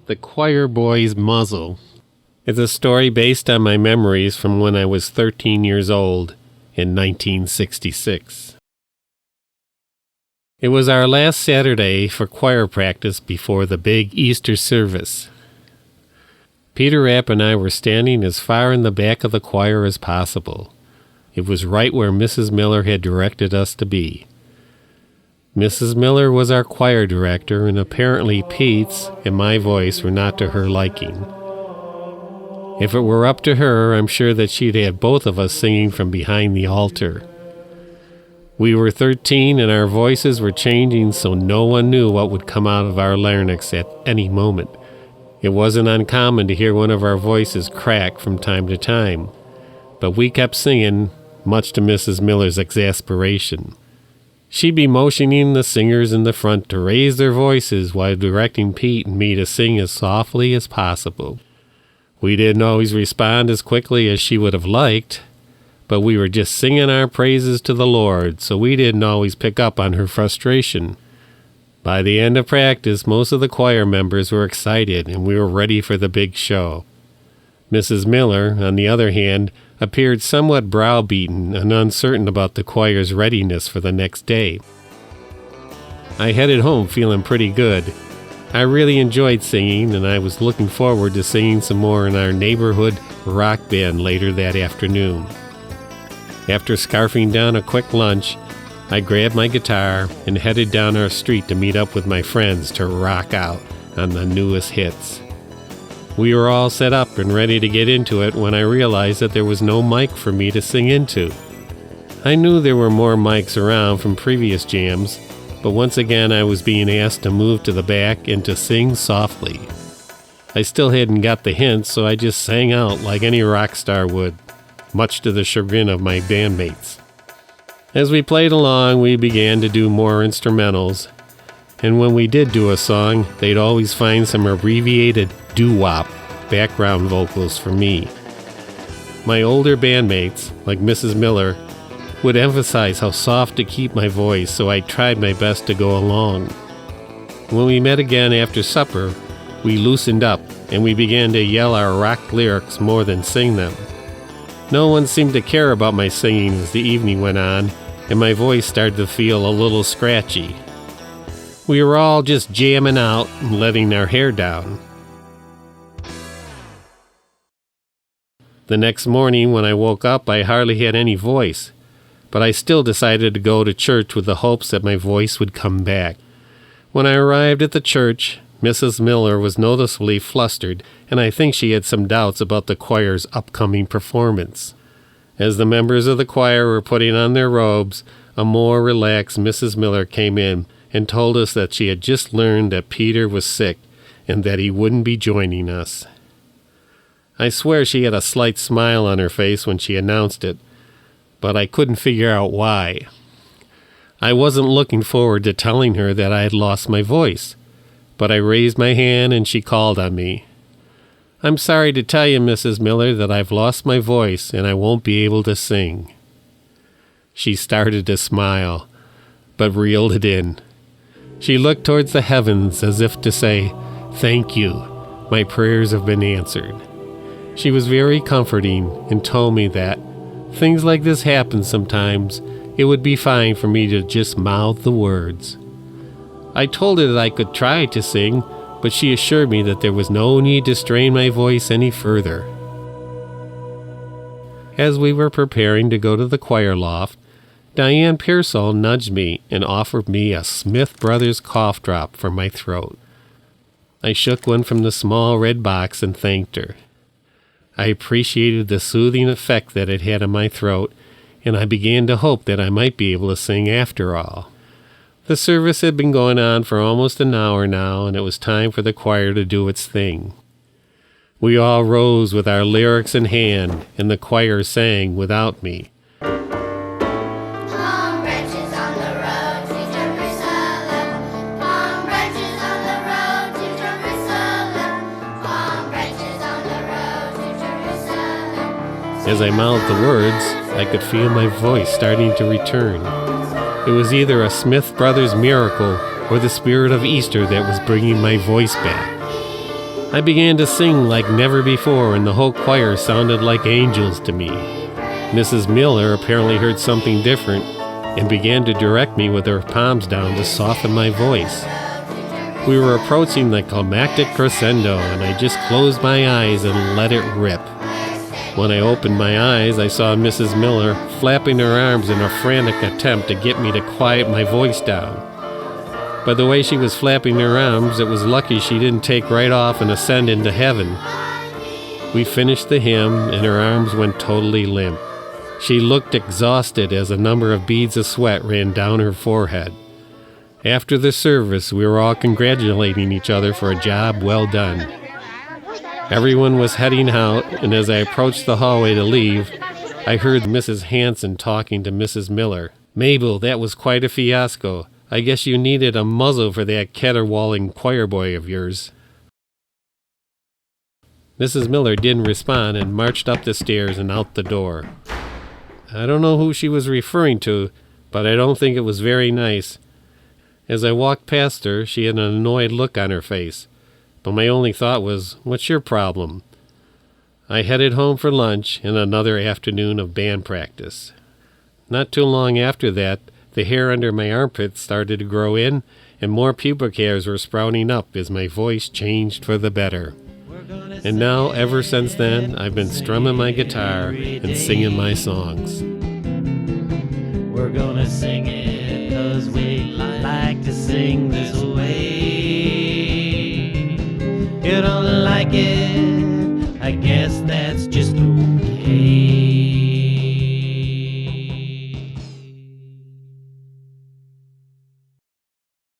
The Choir Boy's Muzzle. It's a story based on my memories from when I was 13 years old in 1966. It was our last Saturday for choir practice before the big Easter service. Peter Rapp and I were standing as far in the back of the choir as possible. It was right where Mrs. Miller had directed us to be. Mrs. Miller was our choir director, and apparently Pete's and my voice were not to her liking. If it were up to her, I'm sure that she'd have both of us singing from behind the altar. We were 13 and our voices were changing, so no one knew what would come out of our larynx at any moment. It wasn't uncommon to hear one of our voices crack from time to time, but we kept singing, much to Mrs. Miller's exasperation. She'd be motioning the singers in the front to raise their voices while directing Pete and me to sing as softly as possible. We didn't always respond as quickly as she would have liked, but we were just singing our praises to the Lord, so we didn't always pick up on her frustration. By the end of practice, most of the choir members were excited and we were ready for the big show. Mrs. Miller, on the other hand, appeared somewhat browbeaten and uncertain about the choir's readiness for the next day. I headed home feeling pretty good. I really enjoyed singing, and I was looking forward to singing some more in our neighborhood rock band later that afternoon. After scarfing down a quick lunch, I grabbed my guitar and headed down our street to meet up with my friends to rock out on the newest hits. We were all set up and ready to get into it when I realized that there was no mic for me to sing into. I knew there were more mics around from previous jams, but once again I was being asked to move to the back and to sing softly. I still hadn't got the hint, so I just sang out like any rock star would, much to the chagrin of my bandmates. As we played along, we began to do more instrumentals, and when we did do a song, they'd always find some abbreviated doo-wop background vocals for me. My older bandmates, like Mrs. Miller, would emphasize how soft to keep my voice, so I tried my best to go along. When we met again after supper, we loosened up and we began to yell our rock lyrics more than sing them. No one seemed to care about my singing as the evening went on, and my voice started to feel a little scratchy. We were all just jamming out and letting our hair down. The next morning when I woke up, I hardly had any voice, but I still decided to go to church with the hopes that my voice would come back. When I arrived at the church, Mrs. Miller was noticeably flustered, and I think she had some doubts about the choir's upcoming performance. As the members of the choir were putting on their robes, a more relaxed Mrs. Miller came in and told us that she had just learned that Peter was sick and that he wouldn't be joining us. I swear she had a slight smile on her face when she announced it, but I couldn't figure out why. I wasn't looking forward to telling her that I had lost my voice, but I raised my hand and she called on me. "I'm sorry to tell you, Mrs. Miller, that I've lost my voice and I won't be able to sing." She started to smile, but reeled it in. She looked towards the heavens as if to say, "Thank you, my prayers have been answered." She was very comforting and told me that things like this happen sometimes. It would be fine for me to just mouth the words. I told her that I could try to sing, but she assured me that there was no need to strain my voice any further. As we were preparing to go to the choir loft, Diane Pearsall nudged me and offered me a Smith Brothers cough drop for my throat. I shook one from the small red box and thanked her. I appreciated the soothing effect that it had on my throat, and I began to hope that I might be able to sing after all. The service had been going on for almost an hour now, and it was time for the choir to do its thing. We all rose with our lyrics in hand, and the choir sang without me. As I mouthed the words, I could feel my voice starting to return. It was either a Smith Brothers miracle or the spirit of Easter that was bringing my voice back. I began to sing like never before, and the whole choir sounded like angels to me. Mrs. Miller apparently heard something different and began to direct me with her palms down to soften my voice. We were approaching the climactic crescendo, and I just closed my eyes and let it rip. When I opened my eyes, I saw Mrs. Miller flapping her arms in a frantic attempt to get me to quiet my voice down. By the way she was flapping her arms, it was lucky she didn't take right off and ascend into heaven. We finished the hymn, and her arms went totally limp. She looked exhausted as a number of beads of sweat ran down her forehead. After the service, we were all congratulating each other for a job well done. Everyone was heading out, and as I approached the hallway to leave, I heard Mrs. Hanson talking to Mrs. Miller. "Mabel, that was quite a fiasco. I guess you needed a muzzle for that caterwauling choir boy of yours." Mrs. Miller didn't respond and marched up the stairs and out the door. I don't know who she was referring to, but I don't think it was very nice. As I walked past her, she had an annoyed look on her face, but my only thought was, what's your problem? I headed home for lunch and another afternoon of band practice. Not too long after that, the hair under my armpits started to grow in, and more pubic hairs were sprouting up as my voice changed for the better. And now, ever since then, I've been strumming my guitar and singing my songs. We're gonna sing it 'cause we like to sing this way.